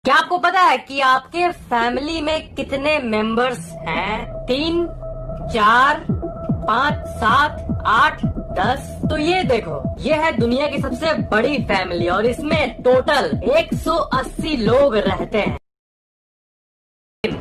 क्या आपको पता है कि आपके फैमिली में कितने मेंबर्स हैं? 3, 4, 5, 7, 8, 10। तो ये देखो, ये है दुनिया की सबसे बड़ी फैमिली और इसमें टोटल 180 लोग रहते हैं।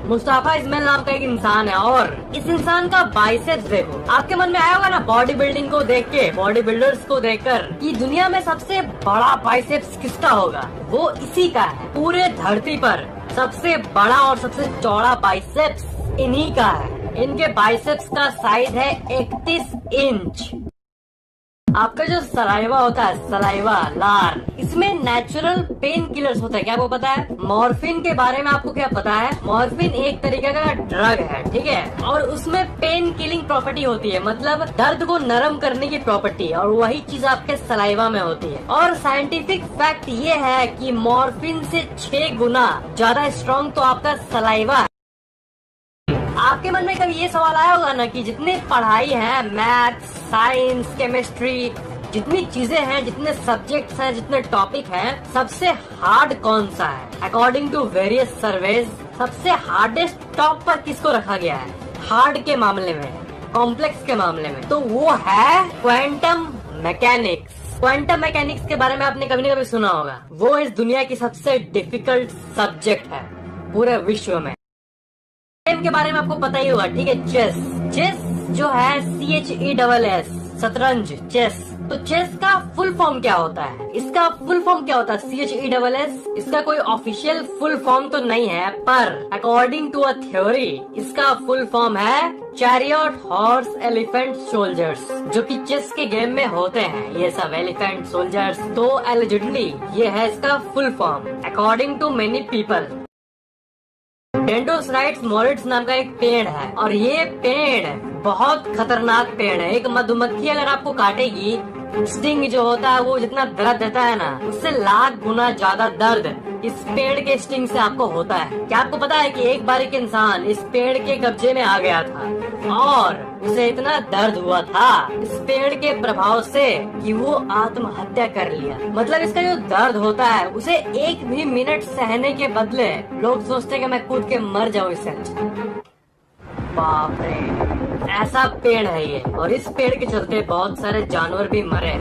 मुस्तफा इस्माइल नाम का एक इंसान है और इस इंसान का बाइसेप्स देखो। आपके मन में आया होगा ना बॉडी बिल्डिंग को देख के, बॉडी बिल्डर्स को देखकर, कि दुनिया में सबसे बड़ा बाइसेप्स किसका होगा? वो इसी का है। पूरे धरती पर सबसे बड़ा और सबसे चौड़ा बाइसेप्स इन्हीं का है। इनके बाइसेप्स का साइज है 31 इंच। आपका जो सलाइवा होता है, सलाइवा, लार, इसमें नेचुरल पेन किलर्स होता है। क्या आपको पता है? मॉर्फिन के बारे में आपको क्या पता है? मॉर्फिन एक तरीके का ड्रग है, ठीक है, और उसमें पेन किलिंग प्रॉपर्टी होती है, मतलब दर्द को नरम करने की प्रॉपर्टी, और वही चीज आपके सलाइवा में होती है। और साइंटिफिक फैक्ट ये है कि मॉर्फिन से 6 गुना ज्यादा स्ट्रॉन्ग तो आपका सलाइवा है। आपके मन में कभी ये सवाल आया होगा ना कि जितनी पढ़ाई है, मैथ्स, साइंस, केमिस्ट्री, जितनी चीजें हैं, जितने सब्जेक्ट्स हैं, जितने टॉपिक हैं, सबसे हार्ड कौन सा है? अकॉर्डिंग टू वेरियस सर्वेज सबसे हार्डेस्ट टॉप पर किसको रखा गया है हार्ड के मामले में, कॉम्प्लेक्स के मामले में? तो वो है क्वांटम मैकेनिक्स। क्वांटम मैकेनिक्स के बारे में आपने कभी न कभी सुना होगा। वो इस दुनिया की सबसे डिफिकल्ट सब्जेक्ट है पूरे विश्व में। गेम के बारे में आपको पता ही होगा, ठीक है? चेस। चेस जो है CHESS, शतरंज, चेस। तो चेस का फुल फॉर्म क्या होता है? इसका फुल फॉर्म क्या होता है? CHESS। इसका कोई ऑफिशियल फुल फॉर्म तो नहीं है, पर अकॉर्डिंग टू अ थ्योरी इसका फुल फॉर्म है चैरियट, हॉर्स, एलिफेंट, सोल्जर्स, जो कि चेस के गेम में होते हैं। ये सब एलिफेंट, सोल्जर्स, तो एलिजिडली ये है इसका full form according to many people. Dendrocytes मोरिट्स नाम का एक पेड़ है और ये पेड़ बहुत खतरनाक पेड़ है। एक मधुमक्खी अगर आपको काटेगी, स्टिंग जो होता है वो जितना दर्द देता है ना, उससे लाख गुना ज्यादा दर्द इस पेड़ के स्टिंग से आपको होता है। क्या आपको पता है कि एक बार एक इंसान इस पेड़ के कब्जे में आ गया था और उसे इतना दर्द हुआ था इस पेड़ के प्रभाव से कि वो आत्महत्या कर लिया। मतलब इसका जो दर्द होता है उसे एक भी मिनट सहने के बदले लोग सोचते हैं कि मैं कूद के मर जाऊं इससे अच्छा। बाप रे, ऐसा पेड़ है ये, और इस पेड़ के चलते बहुत सारे जानवर भी मरे।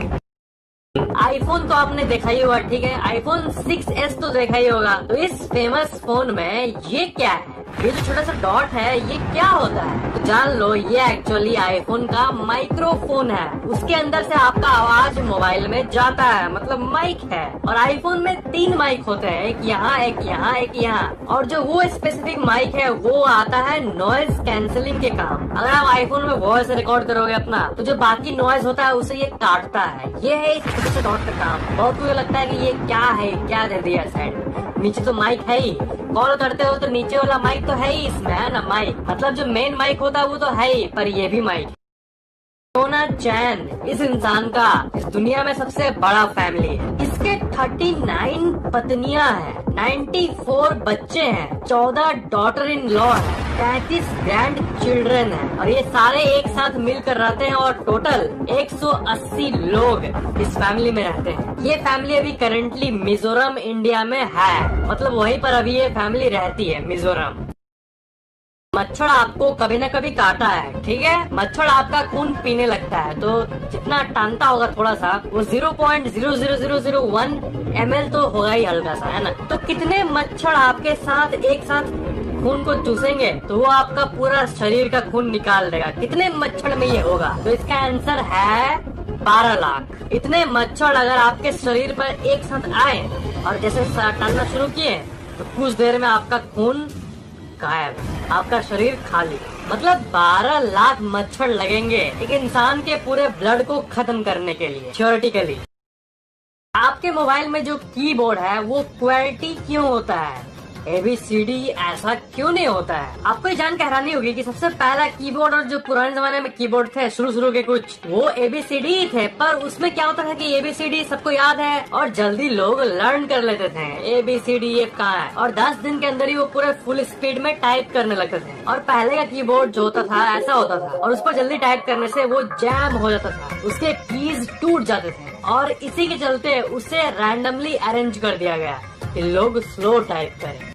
आईफोन तो आपने देखा ही होगा, ठीक है? आईफोन 6s तो देखा ही होगा। तो इस फेमस फोन में ये क्या है? ये जो छोटा सा डॉट है, ये क्या होता है? तो जान लो, ये एक्चुअली आईफोन का माइक्रोफोन है। उसके अंदर से आपका आवाज मोबाइल में जाता है, मतलब माइक है। और आईफोन में 3 माइक होते हैं, एक यहाँ, एक यहाँ, एक यहाँ। और जो वो स्पेसिफिक माइक है वो आता है नॉइज कैंसिलिंग के काम। अगर आप आईफोन में वॉइस रिकॉर्ड करोगे अपना, तो जो बाकी नॉइज होता है उसे ये काटता है। ये है इस छोटे से डॉट का काम। बहुत मुझे लगता है कि ये क्या है, क्या दे दिया साइड। नीचे तो माइक है ही, कॉल करते हो तो नीचे वाला माइक तो है ही इसमें, है ना? माइक मतलब जो मेन माइक होता है वो तो है ही, पर ये भी माइक। सोना चैन इस इंसान का इस दुनिया में सबसे बड़ा फैमिली है। इसके 39 पत्नियां हैं, 94 बच्चे हैं, 14 डॉटर इन लॉ है, 35 ग्रैंड चिल्ड्रन है, और ये सारे एक साथ मिलकर रहते हैं और टोटल 180 लोग इस फैमिली में रहते हैं। ये फैमिली अभी करंटली मिजोरम इंडिया में है, मतलब वहीं पर अभी ये फैमिली रहती है, मिजोरम। मच्छर आपको कभी न कभी काटा है, ठीक है? मच्छर आपका खून पीने लगता है, तो जितना टानता होगा थोड़ा सा, वो 0.00001 ml तो होगा ही हल्का सा, है ना? तो कितने मच्छर आपके साथ एक साथ खून को चूसेंगे तो वो आपका पूरा शरीर का खून निकाल देगा। कितने मच्छर में ये होगा? तो इसका आंसर है 12 लाख। इतने मच्छर अगर आपके शरीर पर एक साथ आए और जैसे टानना शुरू किए तो कुछ देर में आपका खून गायब, आपका शरीर खाली। मतलब 12 लाख मच्छर लगेंगे एक इंसान के पूरे ब्लड को खत्म करने के लिए, थ्योरेटिकली। आपके मोबाइल में जो कीबोर्ड है वो QWERTY क्यों होता है? ABCD ऐसा क्यों नहीं होता है? आपको ये जान के हैरानी होगी कि सबसे पहला कीबोर्ड और जो पुराने जमाने में कीबोर्ड थे शुरू के कुछ, वो ABCD ही थे। पर उसमें क्या होता था कि ABCD सबको याद है और जल्दी लोग लर्न कर लेते थे। ABCD ये कहाँ है, और 10 दिन के अंदर ही वो पूरे फुल स्पीड में टाइप करने लगते थे। और पहले का कीबोर्ड जो होता था ऐसा होता था, और उस पर जल्दी टाइप करने से वो जैम हो जाता था, उसके कीज टूट जाते थे, और इसी के चलते उसे रैंडमली अरेंज कर दिया गया। कि लोग स्लो टाइप करें।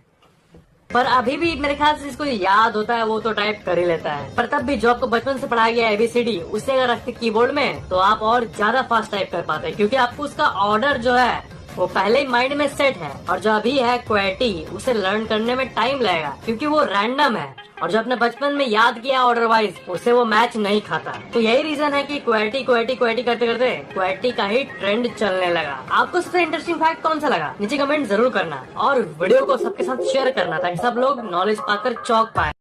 पर अभी भी मेरे ख्याल से जिसको याद होता है वो तो टाइप कर ही लेता है। पर तब भी जो आपको बचपन से पढ़ाया गया ABCD उसे अगर रखते कीबोर्ड में तो आप और ज्यादा फास्ट टाइप कर पाते, क्योंकि आपको उसका ऑर्डर जो है वो पहले ही माइंड में सेट है। और जो अभी है QWERTY, उसे लर्न करने में टाइम लगेगा क्योंकि वो रैंडम है, और जो अपने बचपन में याद किया ऑर्डर वाइज उसे वो मैच नहीं खाता। तो यही रीजन है कि QWERTY करते करते QWERTY का ही ट्रेंड चलने लगा। आपको सबसे इंटरेस्टिंग फैक्ट कौन सा लगा नीचे कमेंट जरूर करना, और वीडियो को सबके साथ शेयर करना ताकि सब लोग नॉलेज पाकर चौंक पाए।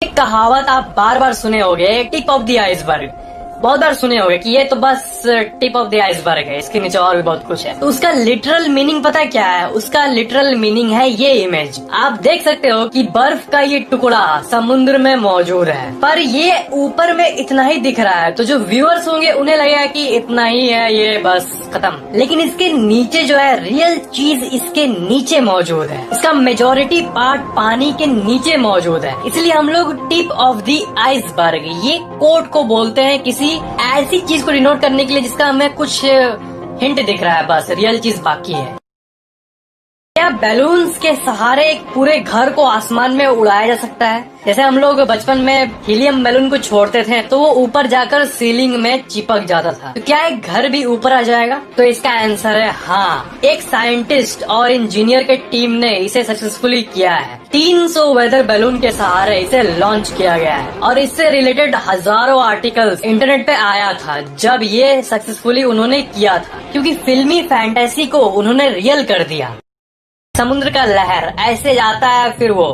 एक कहावत आप बार बार सुने होंगे, टिप ऑफ द आइसबर्ग। बहुत बार सुने होंगे कि ये तो बस टिप ऑफ द आइसबर्ग है, इसके नीचे और भी बहुत कुछ है। तो उसका लिटरल मीनिंग पता क्या है? उसका लिटरल मीनिंग है ये इमेज। आप देख सकते हो कि बर्फ का ये टुकड़ा समुद्र में मौजूद है, पर ये ऊपर में इतना ही दिख रहा है, तो जो व्यूअर्स होंगे उन्हें लगेगा कि इतना ही है, ये बस खत्म। लेकिन इसके नीचे जो है रियल चीज इसके नीचे मौजूद है। इसका मेजोरिटी पार्ट पानी के नीचे मौजूद है, इसलिए हम लोग टिप ऑफ द आइसबर्ग ये कोट को बोलते हैं किसी ऐसी चीज को डिनोट करने के लिए जिसका हमें कुछ हिंट दिख रहा है, बस रियल चीज बाकी है। क्या बैलून्स के सहारे एक पूरे घर को आसमान में उड़ाया जा सकता है? जैसे हम लोग बचपन में हीलियम बैलून को छोड़ते थे तो वो ऊपर जाकर सीलिंग में चिपक जाता था, तो क्या एक घर भी ऊपर आ जाएगा? तो इसका आंसर है हाँ। एक साइंटिस्ट और इंजीनियर के टीम ने इसे सक्सेसफुली किया है। 300 वेदर बैलून के सहारे इसे लॉन्च किया गया है, और इससे रिलेटेड हजारों आर्टिकल्स इंटरनेट पे आया था जब ये सक्सेसफुली उन्होंने किया था, क्योंकि फिल्मी फैंटेसी को उन्होंने रियल कर दिया। समुद्र का लहर ऐसे जाता है फिर वो,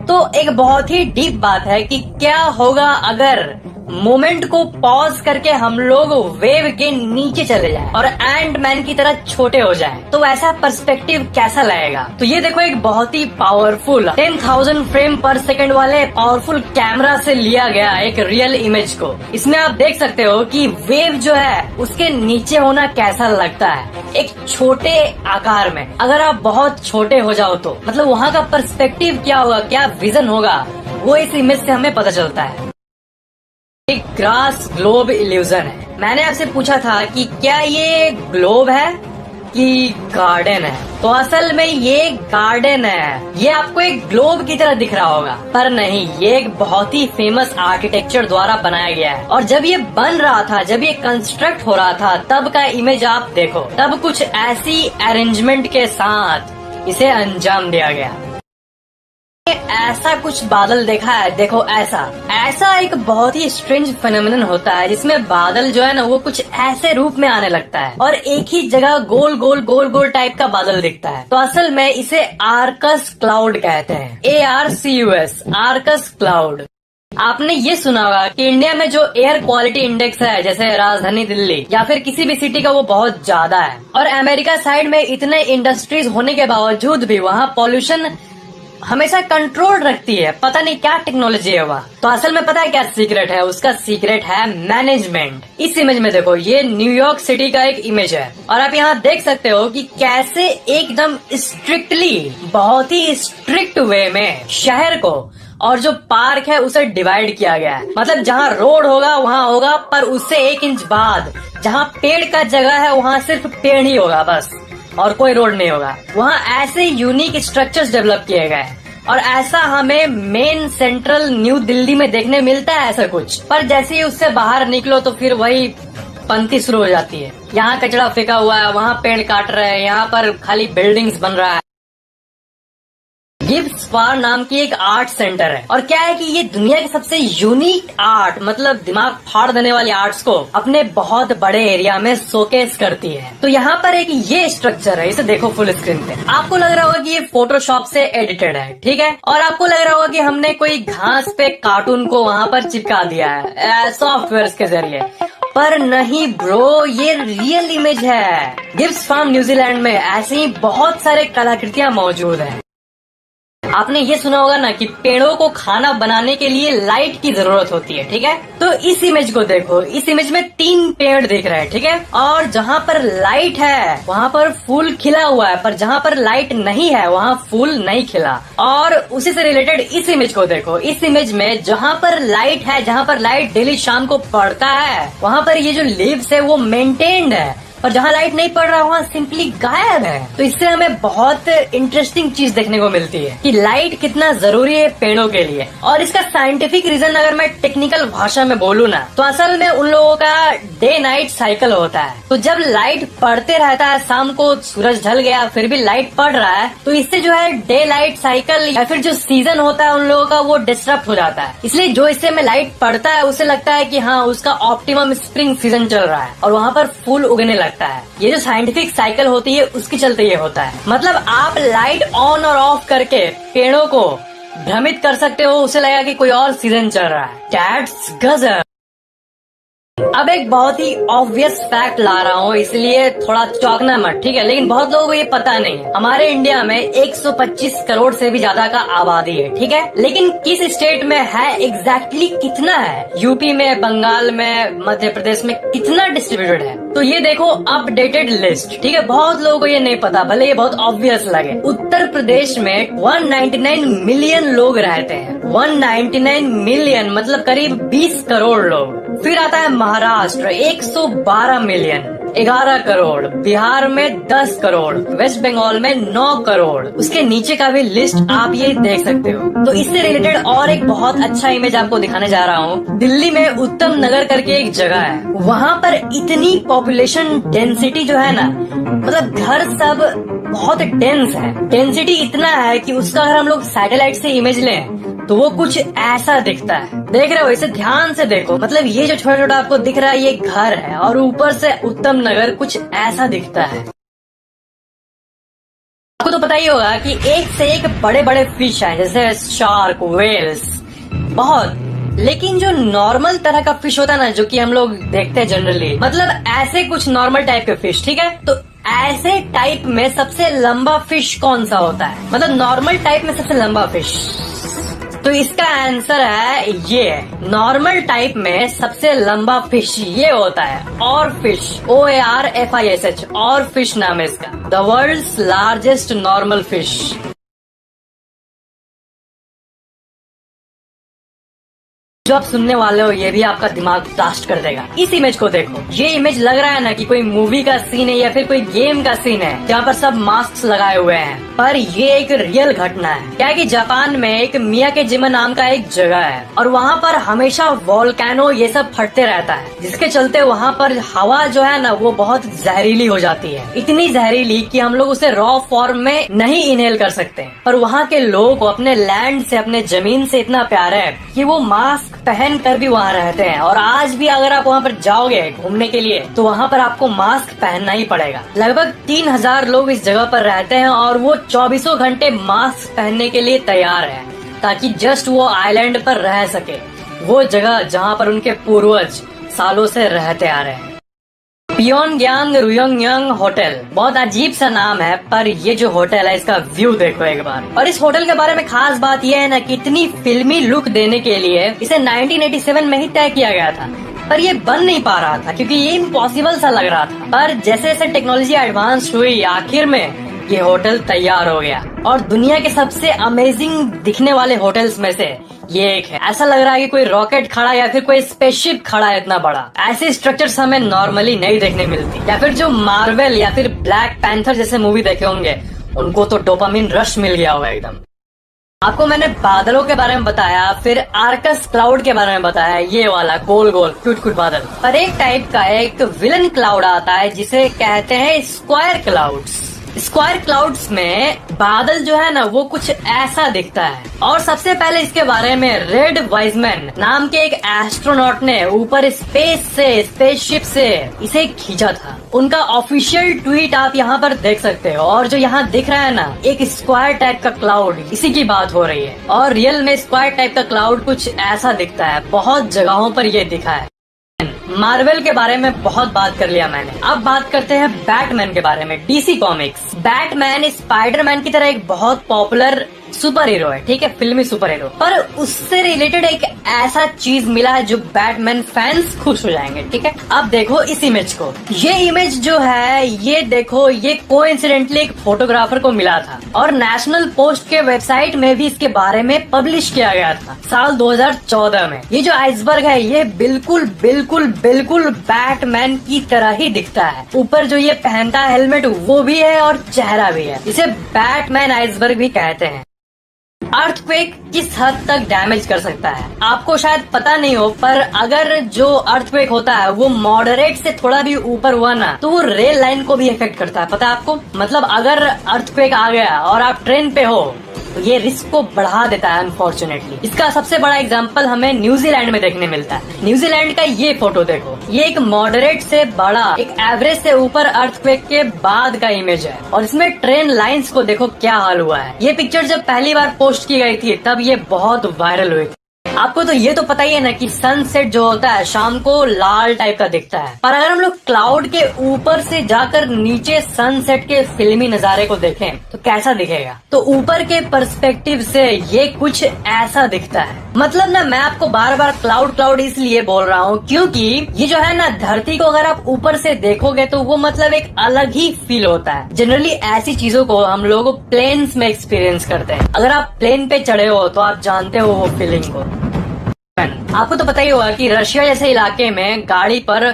तो एक बहुत ही डीप बात है कि क्या होगा अगर मोमेंट को पॉज करके हम लोग वेव के नीचे चले जाएं और एंट मैन की तरह छोटे हो जाएं, तो ऐसा पर्सपेक्टिव कैसा लगेगा? तो ये देखो एक बहुत ही पावरफुल 10,000 फ्रेम पर सेकंड वाले पावरफुल कैमरा से लिया गया एक रियल इमेज को। इसमें आप देख सकते हो कि वेव जो है उसके नीचे होना कैसा लगता है एक छोटे आकार में। अगर आप बहुत छोटे हो जाओ तो मतलब वहाँ का पर्सपेक्टिव क्या होगा, क्या विजन होगा, वो इस इमेज से हमें पता चलता है। एक ग्रास ग्लोब इल्यूजन है। मैंने आपसे पूछा था कि क्या ये ग्लोब है कि गार्डन है, तो असल में ये गार्डन है। ये आपको एक ग्लोब की तरह दिख रहा होगा, पर नहीं, ये एक बहुत ही फेमस आर्किटेक्चर द्वारा बनाया गया है। और जब ये बन रहा था, जब ये कंस्ट्रक्ट हो रहा था, तब का इमेज आप देखो, तब कुछ ऐसी अरेंजमेंट के साथ इसे अंजाम दिया गया। ऐसा कुछ बादल देखा है? देखो ऐसा एक बहुत ही स्ट्रेंज फेनोमेनन होता है जिसमें बादल जो है ना वो कुछ ऐसे रूप में आने लगता है और एक ही जगह गोल गोल टाइप का बादल दिखता है। तो असल में इसे आर्कस क्लाउड कहते हैं, ARCUS, आर्कस क्लाउड। आपने ये सुना होगा कि इंडिया में जो एयर क्वालिटी इंडेक्स है, जैसे राजधानी दिल्ली या फिर किसी भी सिटी का, वो बहुत ज्यादा है। और अमेरिका साइड में इतने इंडस्ट्रीज होने के बावजूद भी वहाँ पॉल्यूशन हमेशा कंट्रोल रखती है। पता नहीं क्या टेक्नोलॉजी है वह। तो असल में पता है क्या सीक्रेट है? उसका सीक्रेट है मैनेजमेंट। इस इमेज में देखो, ये न्यूयॉर्क सिटी का एक इमेज है, और आप यहाँ देख सकते हो कि कैसे एकदम स्ट्रिक्टली, बहुत ही स्ट्रिक्ट वे में शहर को और जो पार्क है उसे डिवाइड किया गया है। मतलब जहाँ रोड होगा वहाँ होगा, पर उससे 1 इंच बाद जहाँ पेड़ का जगह है वहाँ सिर्फ पेड़ ही होगा बस, और कोई रोड नहीं होगा। वहाँ ऐसे यूनिक स्ट्रक्चर्स डेवलप किए गए, और ऐसा हमें मेन सेंट्रल न्यू दिल्ली में देखने मिलता है ऐसा कुछ। पर जैसे ही उससे बाहर निकलो तो फिर वही पंक्ति शुरू हो जाती है। यहाँ कचरा फेंका हुआ है, वहाँ पेड़ काट रहे हैं, यहाँ पर खाली बिल्डिंग्स बन रहा है। गिब्स फार नाम की एक आर्ट सेंटर है, और क्या है कि ये दुनिया के सबसे यूनिक आर्ट, मतलब दिमाग फाड़ देने वाली आर्ट्स को अपने बहुत बड़े एरिया में शोकेस करती है। तो यहाँ पर एक ये स्ट्रक्चर है, इसे देखो फुल स्क्रीन पे। आपको लग रहा होगा कि ये फोटोशॉप से एडिटेड है, ठीक है, और आपको लग रहा होगा कि हमने कोई घास पे कार्टून को वहाँ पर चिपका दिया है सॉफ्टवेयर के जरिए, पर नहीं ब्रो, ये रियल इमेज है। गिब्स फार्म न्यूजीलैंड में ऐसे ही बहुत सारे कलाकृतियाँ मौजूद है। आपने ये सुना होगा ना कि पेड़ों को खाना बनाने के लिए लाइट की जरूरत होती है, ठीक है। तो इस इमेज को देखो, इस इमेज में 3 पेड़ दिख रहे हैं, ठीक है। और जहाँ पर लाइट है वहाँ पर फूल खिला हुआ है, पर जहाँ पर लाइट नहीं है वहाँ फूल नहीं खिला। और उसी से रिलेटेड इस इमेज को देखो, इस इमेज में जहाँ पर लाइट है, जहाँ पर लाइट डेली शाम को पड़ता है, वहाँ पर ये जो लीव्स है वो मेंटेन्ड है, और जहाँ लाइट नहीं पड़ रहा वहाँ सिंपली गायब है। तो इससे हमें बहुत इंटरेस्टिंग चीज देखने को मिलती है कि लाइट कितना जरूरी है पेड़ों के लिए। और इसका साइंटिफिक रीजन अगर मैं टेक्निकल भाषा में बोलूँ ना, तो असल में उन लोगों का डे नाइट साइकिल होता है। तो जब लाइट पड़ते रहता है, शाम को सूरज ढल गया फिर भी लाइट पड़ रहा है, तो इससे जो है डे लाइट साइकिल या फिर जो सीजन होता है उन लोगों का वो डिस्टर्ब हो जाता है। इसलिए जो इससे में लाइट पड़ता है उसे लगता है कि हाँ उसका ऑप्टिमम स्प्रिंग सीजन चल रहा है और वहाँ पर फूल उगने लगता है। ये जो साइंटिफिक साइकिल होती है उसके चलते ये होता है। मतलब आप लाइट ऑन और ऑफ करके पेड़ों को भ्रमित कर सकते हो, उसे लगेगा कि कोई और सीजन चल रहा है। दैट्स गजब। अब एक बहुत ही ऑब्वियस फैक्ट ला रहा हूँ, इसलिए थोड़ा चौंकना मत, ठीक है। लेकिन बहुत लोगों को ये पता नहीं है, हमारे इंडिया में 125 करोड़ से भी ज्यादा का आबादी है, ठीक है। लेकिन किस स्टेट में है एग्जैक्टली कितना है, यूपी में, बंगाल में, मध्य प्रदेश में कितना डिस्ट्रीब्यूटेड है? तो ये देखो अपडेटेड लिस्ट, ठीक है। बहुत लोगों को ये नहीं पता, भले ये बहुत ऑब्वियस लगे। उत्तर प्रदेश में 199 मिलियन लोग रहते हैं। 199 मिलियन मतलब करीब 20 करोड़ लोग। फिर आता है महाराष्ट्र 112 मिलियन, 11 करोड़। बिहार में 10 करोड़, वेस्ट बंगाल में 9 करोड़। उसके नीचे का भी लिस्ट आप ये देख सकते हो। तो इससे रिलेटेड और एक बहुत अच्छा इमेज आपको दिखाने जा रहा हूँ। दिल्ली में उत्तम नगर करके एक जगह है, वहाँ पर इतनी पॉपुलेशन डेंसिटी जो है ना, मतलब घर सब बहुत डेंस है। डेंसिटी इतना है कि उसका अगर हम लोग सैटेलाइट से इमेज लें तो वो कुछ ऐसा दिखता है। देख रहे हो, इसे ध्यान से देखो। मतलब ये जो छोटा छोटा आपको दिख रहा है ये घर है, और ऊपर से उत्तम नगर कुछ ऐसा दिखता है। आपको तो पता ही होगा कि एक से एक बड़े बड़े फिश हैं, जैसे शार्क, वेल्स, बहुत। लेकिन जो नॉर्मल तरह का फिश होता है ना, जो कि हम लोग देखते हैं जनरली, मतलब ऐसे कुछ नॉर्मल टाइप के फिश, ठीक है। तो ऐसे टाइप में सबसे लंबा फिश कौन सा होता है, मतलब नॉर्मल टाइप में सबसे लंबा फिश? तो इसका आंसर है ये, नॉर्मल टाइप में सबसे लंबा फिश ये होता है और फिश, OARFISH, और फिश नाम है इसका, the world's largest normal fish. जो आप सुनने वाले हो ये भी आपका दिमाग ब्लास्ट कर देगा। इस इमेज को देखो, ये इमेज लग रहा है ना कि कोई मूवी का सीन है या फिर कोई गेम का सीन है जहाँ पर सब मास्क लगाए हुए हैं, पर ये एक रियल घटना है। क्या है कि जापान में एक मियाकेजिमा नाम का एक जगह है, और वहाँ पर हमेशा वोल्केनो ये सब फटते रहता है, जिसके चलते वहाँ पर हवा जो है ना वो बहुत जहरीली हो जाती है। इतनी जहरीली कि हम लोग उसे रॉ फॉर्म में नहीं इनहेल कर सकते। पर वहाँ के लोगों को अपने लैंड से, अपने जमीन से इतना प्यार है कि वो मास्क पहन कर भी वहाँ रहते हैं। और आज भी अगर आप वहाँ पर जाओगे घूमने के लिए तो वहाँ पर आपको मास्क पहनना ही पड़ेगा। लगभग 3000 लोग इस जगह पर रहते हैं और वो 24 घंटे मास्क पहनने के लिए तैयार है, ताकि जस्ट वो आइलैंड पर रह सके, वो जगह जहाँ पर उनके पूर्वज सालों से रहते आ रहे हैं। प्योंगयांग रुयोंगयांग होटल, बहुत अजीब सा नाम है, पर ये जो होटल है इसका व्यू देखो एक बार। और इस होटल के बारे में खास बात यह है ना कि इतनी फिल्मी लुक देने के लिए इसे 1987 में ही तय किया गया था, पर ये बन नहीं पा रहा था क्योंकि ये इम्पॉसिबल सा लग रहा था। पर जैसे जैसे टेक्नोलॉजी एडवांस हुई, आखिर में ये होटल तैयार हो गया और दुनिया के सबसे अमेजिंग दिखने वाले होटल्स में से ये एक है। ऐसा लग रहा है कि कोई रॉकेट खड़ा या फिर कोई स्पेसशिप खड़ा है, इतना बड़ा। ऐसे स्ट्रक्चर्स हमें नॉर्मली नहीं देखने मिलती। या फिर जो मार्वल या फिर ब्लैक पैंथर जैसे मूवी देखे होंगे उनको तो डोपामिन रश मिल गया होगा एकदम। आपको मैंने बादलों के बारे में बताया, फिर आर्कस क्लाउड के बारे में बताया, ये वाला गोल गोल क्यूट क्यूट बादल। पर एक टाइप का एक विलन क्लाउड आता है जिसे कहते हैं स्क्वायर क्लाउड्स। स्क्वायर क्लाउड्स में बादल जो है ना वो कुछ ऐसा दिखता है। और सबसे पहले इसके बारे में रेड वाइजमैन नाम के एक एस्ट्रोनॉट ने ऊपर स्पेसशिप से इसे खींचा था। उनका ऑफिशियल ट्वीट आप यहाँ पर देख सकते हो। और जो यहाँ दिख रहा है ना एक स्क्वायर टाइप का क्लाउड, इसी की बात हो रही है। और रियल में स्क्वायर टाइप का क्लाउड कुछ ऐसा दिखता है, बहुत जगहों पर ये दिखा है। मार्वल के बारे में बहुत बात कर लिया मैंने, अब बात करते हैं बैटमैन के बारे में। DC comics. बैटमैन स्पाइडरमैन की तरह एक बहुत पॉपुलर सुपर हीरो है, ठीक है, फिल्मी सुपर हीरो, पर उससे रिलेटेड एक ऐसा चीज मिला है जो बैटमैन फैंस खुश हो जाएंगे, ठीक है। अब देखो इस इमेज को, ये इमेज जो है ये देखो, ये कोइंसिडेंटली एक फोटोग्राफर को मिला था और नेशनल पोस्ट के वेबसाइट में भी इसके बारे में पब्लिश किया गया था साल 2014 में। ये जो आइसबर्ग है ये बिल्कुल बिल्कुल बिल्कुल बैटमैन की तरह ही दिखता है। ऊपर जो ये पहनता है हेलमेट वो भी है और चेहरा भी है। इसे बैटमैन आइसबर्ग भी कहते हैं। अर्थक्वेक किस हद तक डैमेज कर सकता है आपको शायद पता नहीं हो, पर अगर जो अर्थक्वेक होता है वो मॉडरेट से थोड़ा भी ऊपर हुआ ना तो वो रेल लाइन को भी इफेक्ट करता है, पता है आपको। मतलब अगर अर्थक्वेक आ गया और आप ट्रेन पे हो तो ये रिस्क को बढ़ा देता है अनफॉर्चुनेटली। इसका सबसे बड़ा एग्जांपल हमें न्यूजीलैंड में देखने मिलता है। न्यूजीलैंड का ये फोटो देखो, ये एक मॉडरेट से बड़ा, एक एवरेज से ऊपर अर्थक्वेक के बाद का इमेज है और इसमें ट्रेन लाइंस को देखो क्या हाल हुआ है। ये पिक्चर जब पहली बार पोस्ट की गई थी तब ये बहुत वायरल हुई थी। आपको तो ये तो पता ही है ना कि सनसेट जो होता है शाम को लाल टाइप का दिखता है, पर अगर हम लोग क्लाउड के ऊपर से जाकर नीचे सनसेट के फिल्मी नजारे को देखें तो कैसा दिखेगा। तो ऊपर के पर्सपेक्टिव से ये कुछ ऐसा दिखता है। मतलब ना मैं आपको बार बार क्लाउड क्लाउड इसलिए बोल रहा हूँ क्योंकि ये जो है ना धरती को अगर आप ऊपर से देखोगे तो वो मतलब एक अलग ही फील होता है। जनरली ऐसी चीजों को हम लोग प्लेन्स में एक्सपीरियंस करते हैं। अगर आप प्लेन पे चढ़े हो तो आप जानते हो वो फीलिंग को। आपको तो पता ही होगा कि रशिया जैसे इलाके में गाड़ी पर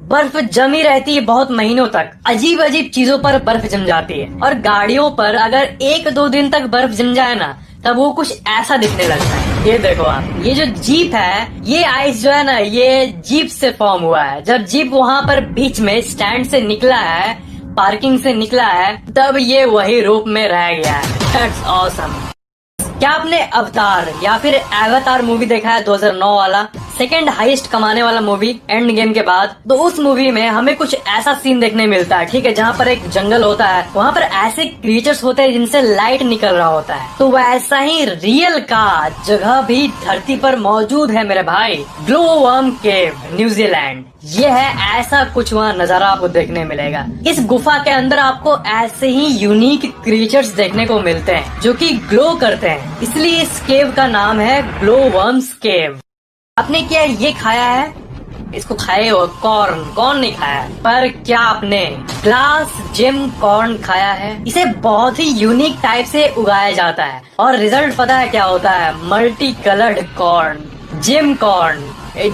बर्फ जमी रहती है बहुत महीनों तक। अजीब अजीब चीजों पर बर्फ जम जाती है और गाड़ियों पर अगर 1-2 दिन तक बर्फ जम जाए ना तब वो कुछ ऐसा दिखने लगता है। ये देखो आप, ये जो जीप है, ये आइस जो है ना ये जीप से फॉर्म हुआ है। जब जीप वहाँ पर बीच में स्टैंड से निकला है, पार्किंग से निकला है, तब ये वही रूप में रह गया है। That's awesome। क्या आपने अवतार या फिर एवातार मूवी देखा है 2009 वाला, सेकंड हाईएस्ट कमाने वाला मूवी एंड गेम के बाद? तो उस मूवी में हमें कुछ ऐसा सीन देखने मिलता है, ठीक है, जहाँ पर एक जंगल होता है, वहाँ पर ऐसे क्रिएचर्स होते हैं जिनसे लाइट निकल रहा होता है। तो वैसा ही रियल का जगह भी धरती पर मौजूद है मेरे भाई, ग्लो वर्म केव, न्यूजीलैंड। ये है ऐसा कुछ वहाँ नजारा आपको देखने मिलेगा। इस गुफा के अंदर आपको ऐसे ही यूनिक क्रिएचर्स देखने को मिलते हैं जो कि ग्लो करते हैं, इसलिए इस केव का नाम है ग्लो वर्म्स केव। आपने क्या ये खाया है? इसको खाए हो? कॉर्न नहीं खाया, पर क्या आपने ग्लास जेम कॉर्न खाया है? इसे बहुत ही यूनिक टाइप से उगाया जाता है और रिजल्ट पता है क्या होता है? Multi coloured corn, gem corn,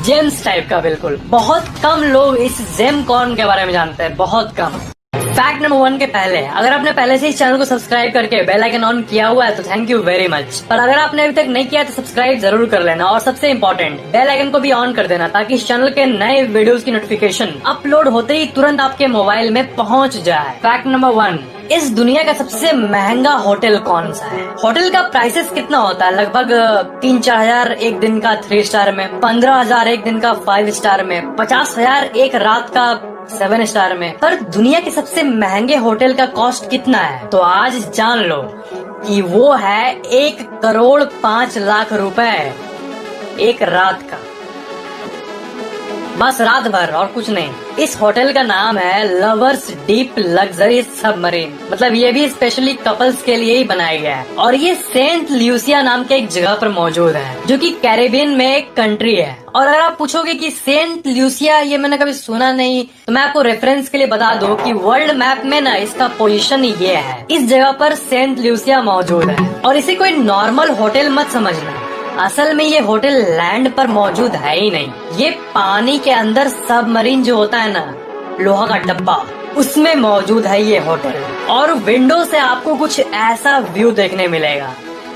gems type का। बिल्कुल बहुत कम लोग इस जेम कॉर्न के बारे में जानते हैं, बहुत कम। फैक्ट नंबर 1 के पहले, अगर आपने पहले से इस चैनल को सब्सक्राइब करके बेल आइकन ऑन किया हुआ है तो थैंक यू वेरी मच, पर अगर आपने अभी तक नहीं किया तो सब्सक्राइब जरूर कर लेना और सबसे इम्पोर्टेंट बेल आइकन को भी ऑन कर देना ताकि इस चैनल के नए वीडियोस की नोटिफिकेशन अपलोड होते ही तुरंत आपके मोबाइल में पहुंच जाए। फैक्ट नंबर 1, इस दुनिया का सबसे महंगा होटल कौन सा है? होटल का प्राइसेस कितना होता है? लगभग 3-4 हजार एक दिन का 3 स्टार में, 15,000 एक दिन का 5 स्टार में, 50,000 एक रात का 7 स्टार में। पर दुनिया के सबसे महंगे होटल का कॉस्ट कितना है? तो आज जान लो कि वो है 1,05,00,000 रुपए एक रात का, बस रात भर और कुछ नहीं। इस होटल का नाम है लवर्स डीप लग्जरी सबमरीन। मतलब ये भी स्पेशली कपल्स के लिए ही बनाया गया है और ये सेंट ल्यूसिया नाम के एक जगह पर मौजूद है जो कि कैरेबियन में एक कंट्री है। और अगर आप पूछोगे कि सेंट ल्यूसिया ये मैंने कभी सुना नहीं, तो मैं आपको रेफरेंस के लिए बता दूं कि वर्ल्ड मैप में ना इसका पोजीशन ये है, इस जगह पर सेंट ल्यूसिया मौजूद है। और इसे कोई नॉर्मल होटल मत समझना, असल में ये होटल लैंड पर मौजूद है ही नहीं। ये पानी के अंदर सबमरीन जो होता है ना, लोहा का डब्बा, उसमें मौजूद है ये होटल। और विंडो से आपको कुछ ऐसा व्यू देखने मिलेगा,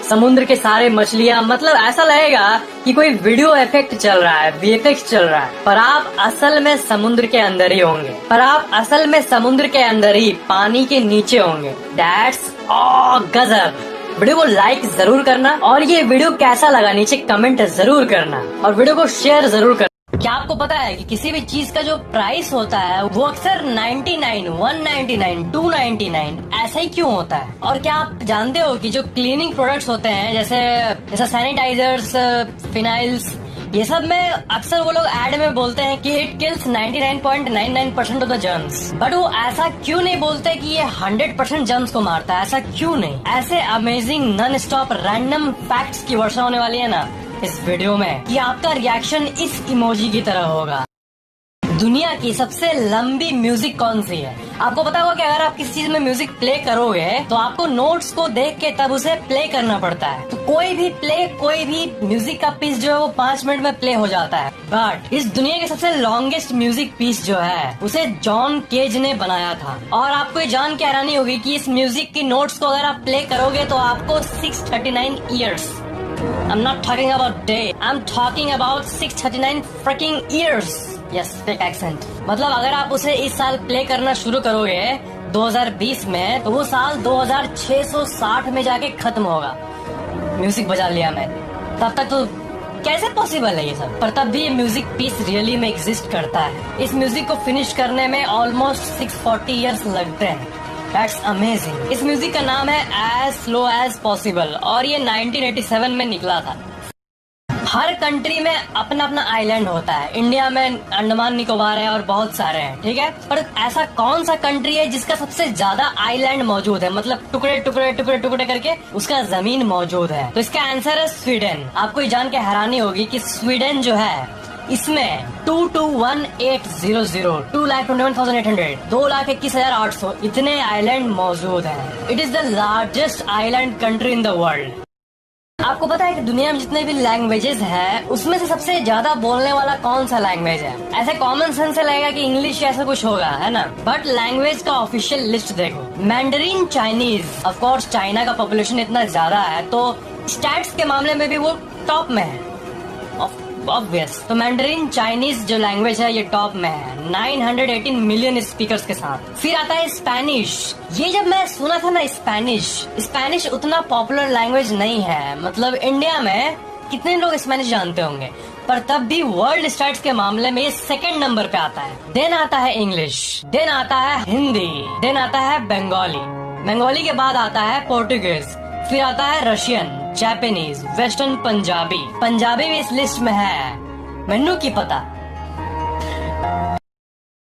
समुद्र के सारे मछलियाँ, मतलब ऐसा लगेगा कि कोई वीडियो इफेक्ट चल रहा है, वीएफएक्स चल रहा है, पर आप असल में समुद्र के अंदर ही होंगे, पर आप असल में समुद्र के अंदर ही पानी के नीचे होंगे। दैट्स गजब। वीडियो को लाइक जरूर करना और ये वीडियो कैसा लगा नीचे कमेंट जरूर करना और वीडियो को शेयर जरूर करना। क्या आपको पता है कि किसी भी चीज का जो प्राइस होता है वो अक्सर 99, 199, 299 ऐसा ही क्यों होता है? और क्या आप जानते हो कि जो क्लीनिंग प्रोडक्ट्स होते हैं जैसे सैनिटाइजर्स, फिनाइल्स ये सब में अक्सर वो लोग एड में बोलते हैं कि it kills 99.99% of the germs, but वो ऐसा क्यों नहीं बोलते कि ये 100% जर्म्स को मारता है? ऐसा क्यों नहीं? ऐसे amazing non stop random facts की वर्षा होने वाली है ना इस वीडियो में कि आपका रिएक्शन इस इमोजी की तरह होगा। दुनिया की सबसे लंबी म्यूजिक कौन सी है? आपको पता होगा कि अगर आप किसी चीज में म्यूजिक प्ले करोगे तो आपको नोट्स को देख के तब उसे प्ले करना पड़ता है। तो कोई भी म्यूजिक का पीस जो है वो 5 मिनट में प्ले हो जाता है, बट इस दुनिया के सबसे लॉन्गेस्ट म्यूजिक पीस जो है उसे जॉन केज ने बनाया था। और आपको ये जान के हैरानी होगी कि इस म्यूजिक की नोट्स को अगर आप प्ले करोगे तो आपको 639 years, I'm not talking about day, I'm talking about 639 freaking years. Yes, fake accent. मतलब अगर आप उसे इस साल प्ले करना शुरू करोगे 2020 में तो वो साल 2660 में जाके खत्म होगा। म्यूजिक बजा लिया मैंने, तब तक तो कैसे पॉसिबल है ये सब? पर तब भी ये म्यूजिक पीस रियली में एग्जिस्ट करता है। इस म्यूजिक को फिनिश करने में ऑलमोस्ट 640 इयर्स लगते हैं। That's amazing. इस म्यूजिक का नाम है As Slow As Possible और ये 1987 में निकला था। हर कंट्री में अपना अपना आइलैंड होता है। इंडिया में अंडमान निकोबार है और बहुत सारे हैं, ठीक है। पर ऐसा कौन सा कंट्री है जिसका सबसे ज्यादा आइलैंड मौजूद है, मतलब टुकड़े टुकड़े टुकड़े टुकड़े करके उसका जमीन मौजूद है? तो इसका आंसर है स्वीडन। आपको ये जान के हैरानी होगी कि स्वीडन जो है इसमें 221,800 2,21,800 2,21,800 इतने आइलैंड मौजूद हैं। It is the largest island country in the world. आपको पता है कि दुनिया में जितने भी लैंग्वेजेस हैं उसमें से सबसे ज्यादा बोलने वाला कौन सा लैंग्वेज है? ऐसे कॉमन सेंस से लगेगा कि इंग्लिश ऐसा कुछ होगा, है ना? बट लैंग्वेज का ऑफिशियल लिस्ट देखो, Mandarin Chinese. Of course China का पॉपुलेशन इतना ज्यादा है तो स्टैट्स के मामले में भी वो टॉप में है, ऑब्वियस। तो मैंडरीन चाइनीज जो लैंग्वेज है ये टॉप में है 918 मिलियन स्पीकर्स के साथ। फिर आता है स्पेनिश। ये जब मैं सुना था ना स्पेनिश उतना पॉपुलर लैंग्वेज नहीं है, मतलब इंडिया में कितने लोग स्पेनिश जानते होंगे, पर तब भी वर्ल्ड स्टैट्स के मामले में ये सेकंड नंबर पे आता है। देन आता है इंग्लिश, देन आता है हिंदी, देन आता है बंगाली के बाद आता है पोर्टुगीज, फिर आता है रशियन, जापानीज, वेस्टर्न पंजाबी भी इस लिस्ट में है। मेनू की पता।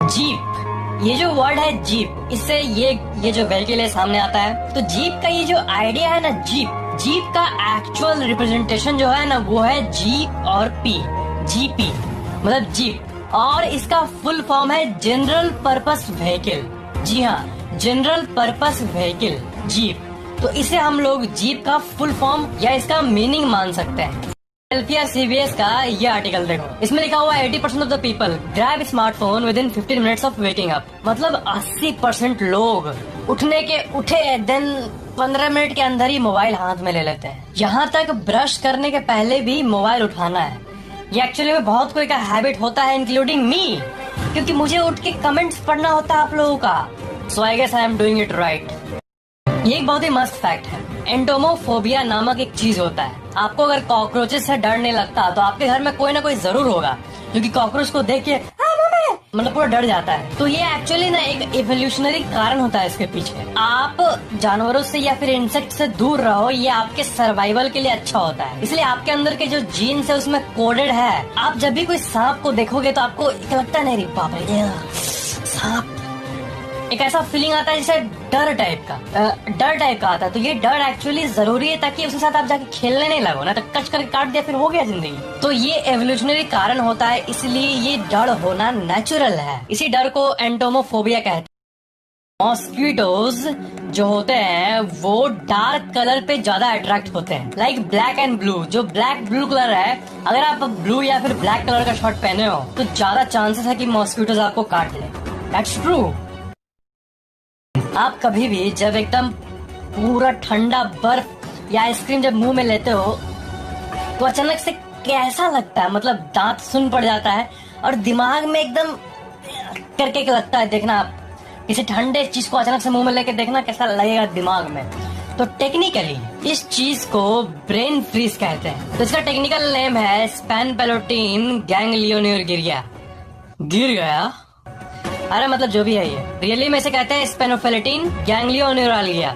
जीप, ये जो वर्ड है जीप, इससे ये जो व्हीकल है सामने आता है। तो जीप का ये जो आइडिया है ना, जीप का एक्चुअल रिप्रेजेंटेशन जो है ना वो है जीप और जीपी मतलब जीप, और इसका फुल फॉर्म है जनरल पर्पस व्हीकल। जी हाँ, जनरल पर्पस व्हीकल जीप। तो इसे हम लोग जीप का फुल फॉर्म या इसका मीनिंग मान सकते हैं। एलपीआर सीबीएस का ये आर्टिकल देखो, इसमें लिखा हुआ है 80% of the people grab smartphone with in 15 minutes of waking up. मतलब 80% लोग उठे देन 15 मिनट के अंदर ही मोबाइल हाथ में ले लेते हैं। यहाँ तक ब्रश करने के पहले भी मोबाइल उठाना है। ये एक्चुअली में बहुत कोई का हैबिट होता है, इंक्लूडिंग मी, क्योंकि मुझे उठ के कमेंट्स पढ़ना होता है आप लोगों का। So I guess I am doing it right. ये एक बहुत ही मस्त फैक्ट है। एंटोमोफोबिया नामक एक चीज होता है। आपको अगर कॉकरोचेस से डर नहीं लगता तो आपके घर में कोई ना कोई जरूर होगा जो कि कॉकरोच को देख के मतलब पूरा डर जाता है। तो ये एक्चुअली ना एक इवोल्यूशनरी कारण होता है इसके पीछे। आप जानवरों से या फिर इंसेक्ट से दूर रहो, ये आपके सर्वाइवल के लिए अच्छा होता है। इसलिए आपके अंदर के जो जीन्स है उसमें कोडेड है। आप जब भी कोई सांप को देखोगे तो आपको लगता नहीं, बाप रे सांप, एक ऐसा फीलिंग आता है जैसे डर टाइप का आता है। तो ये डर एक्चुअली जरूरी है ताकि उसके साथ आप जाके खेलने नहीं लगो, ना तो कच करके काट दिया फिर हो गया जिंदगी। तो ये एवोल्यूशनरी कारण होता है, इसलिए ये डर होना नेचुरल है। इसी डर को एंटोमोफोबिया कहते हैं। मॉस्किटोज जो होते हैं वो डार्क कलर पे ज्यादा अट्रैक्ट होते हैं, लाइक ब्लैक एंड ब्लू। जो ब्लैक ब्लू कलर है, अगर आप ब्लू या फिर ब्लैक कलर का शर्ट पहने हो तो ज्यादा चांसेस है कि मॉस्किटोज आपको काट ले। That's true. आप कभी भी जब एकदम पूरा ठंडा बर्फ या आइसक्रीम जब मुंह में लेते हो तो अचानक से कैसा लगता है, मतलब दांत सुन पड़ जाता है और दिमाग में एकदम करके लगता है। देखना आप किसी ठंडे चीज को अचानक से मुंह में लेके देखना कैसा लगेगा दिमाग में। तो टेक्निकली इस चीज को ब्रेन फ्रीज कहते हैं। तो इसका टेक्निकल नेम है स्पैनपेलोटीन गैंग्लियोनिर गिर गया। अरे मतलब जो भी है ये रियली में से कहते हैं स्पेनोफिलिटीन गैंग्लियोन्यूरालिया।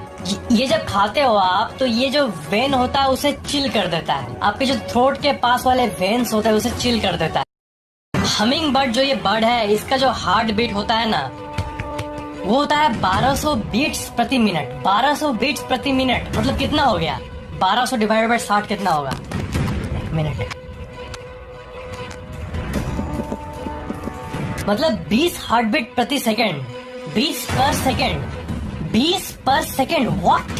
ये जब खाते हो आप तो ये जो वेन होता है उसे चिल कर देता है, आपके जो थ्रोट के पास वाले वेन्स होते हैं उसे चिल कर देता है। हमिंग बर्ड जो ये बर्ड है इसका जो हार्ट बीट होता है ना वो होता है 1200 बीट्स प्रति मिनट। 1200 बीट्स प्रति मिनट मतलब कितना हो गया? 1200 डिवाइडेड बाय 60 कितना होगा? एक मिनट, मतलब 20 हार्ट बीट प्रति सेकेंड। 20 पर सेकेंड, 20 पर second. What?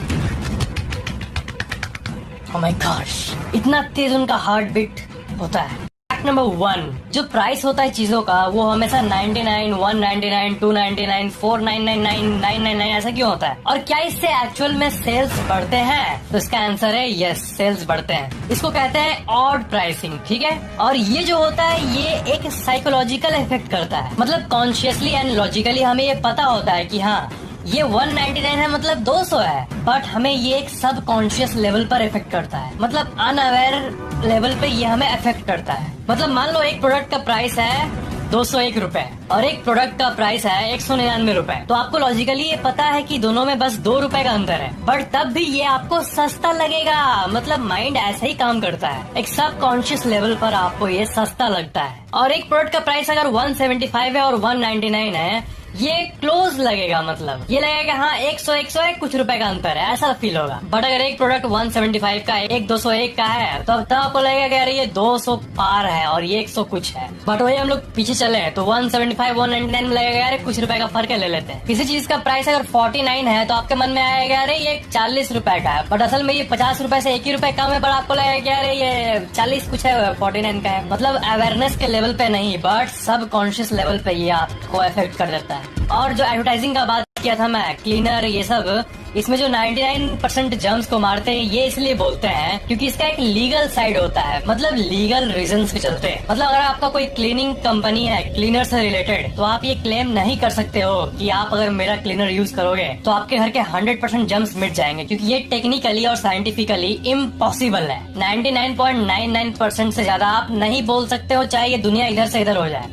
Oh my gosh, इतना तेज उनका हार्ट बीट होता है। नंबर 1, जो प्राइस होता है चीजों का वो हमेशा 99, 199, 299, 499, 999 ऐसा क्यों होता है? और क्या इससे एक्चुअल में सेल्स बढ़ते हैं? तो इसका आंसर है यस, सेल्स बढ़ते हैं। इसको कहते हैं ऑड प्राइसिंग, ठीक है। और ये जो होता है ये एक साइकोलॉजिकल इफेक्ट करता है, मतलब कॉन्शियसली एंड लॉजिकली हमें ये पता होता है कि हाँ ये 199 है मतलब 200 है, बट हमें ये एक सब कॉन्शियस लेवल पर इफेक्ट करता है, मतलब अनअवेयर लेवल पे ये हमें इफेक्ट करता है। मतलब मान लो एक प्रोडक्ट का प्राइस है 201 रुपए और एक प्रोडक्ट का प्राइस है 199 रुपए, तो आपको लॉजिकली ये पता है कि दोनों में बस 2 रुपए का अंतर है, बट तब भी ये आपको सस्ता लगेगा। मतलब माइंड ऐसे ही काम करता है, एक सब कॉन्शियस लेवल पर आपको ये सस्ता लगता है। और एक प्रोडक्ट का प्राइस अगर 175 है और 199 है ये क्लोज लगेगा, मतलब ये लगेगा हाँ 100 कुछ रुपए का अंतर है, ऐसा फील होगा। बट अगर एक प्रोडक्ट 175 का एक 201 का है तो तब आपको लगेगा कि अरे ये 200 पार है और ये 100 कुछ है। बट वही हम लोग पीछे चले तो 175 199 में लगेगा अरे कुछ रुपए का फर्क है, ले लेते हैं। किसी चीज का प्राइस अगर 49 है तो आपके मन में आएगा अरे ये 40 रुपए का है, बट असल में ये 50 रुपए से 1 ही रुपए कम है, पर आपको लगेगा अरे ये 40 कुछ है 49 का है। मतलब अवेयरनेस के लेवल पे नहीं बट सब कॉन्शियस लेवल पे ये आपको इफेक्ट कर देता है। और जो एडवर्टाइजिंग का बात किया था मैं, क्लीनर ये सब, इसमें जो 99% जर्म्स को मारते हैं ये इसलिए बोलते हैं क्योंकि इसका एक लीगल साइड होता है, मतलब लीगल रीजंस के चलते। मतलब अगर आपका कोई क्लीनिंग कंपनी है क्लीनर से रिलेटेड तो आप ये क्लेम नहीं कर सकते हो कि आप अगर मेरा क्लीनर यूज करोगे तो आपके घर के 100% जर्म्स मिट जाएंगे, क्योंकि ये टेक्निकली और साइंटिफिकली इम्पॉसिबल है। 99.99% से ज्यादा आप नहीं बोल सकते हो, चाहे ये दुनिया इधर से इधर हो जाए,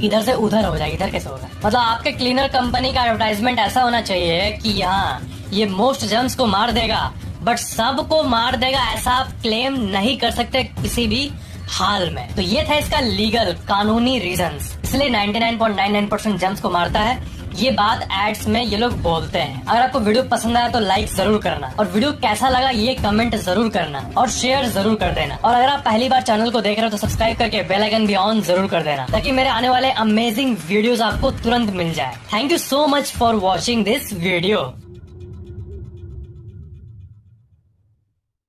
इधर से उधर हो जाए, इधर कैसे होगा। मतलब आपके क्लीनर कंपनी का एडवर्टाइजमेंट ऐसा होना चाहिए कि यहाँ ये मोस्ट जर्म्स को मार देगा बट सबको मार देगा, ऐसा आप क्लेम नहीं कर सकते किसी भी हाल में। तो ये था इसका लीगल कानूनी रीजंस, इसलिए 99.99% जर्म्स को मारता है। ये बात एड्स में ये लोग बोलते हैं। अगर आपको वीडियो पसंद आया तो लाइक जरूर करना, और वीडियो कैसा लगा ये कमेंट जरूर करना और शेयर जरूर कर देना। और अगर आप पहली बार चैनल को देख रहे हो तो सब्सक्राइब करके बेल आइकन भी ऑन जरूर कर देना ताकि मेरे आने वाले अमेजिंग वीडियोस आपको तुरंत मिल जाए। Thank you so much for watching this video.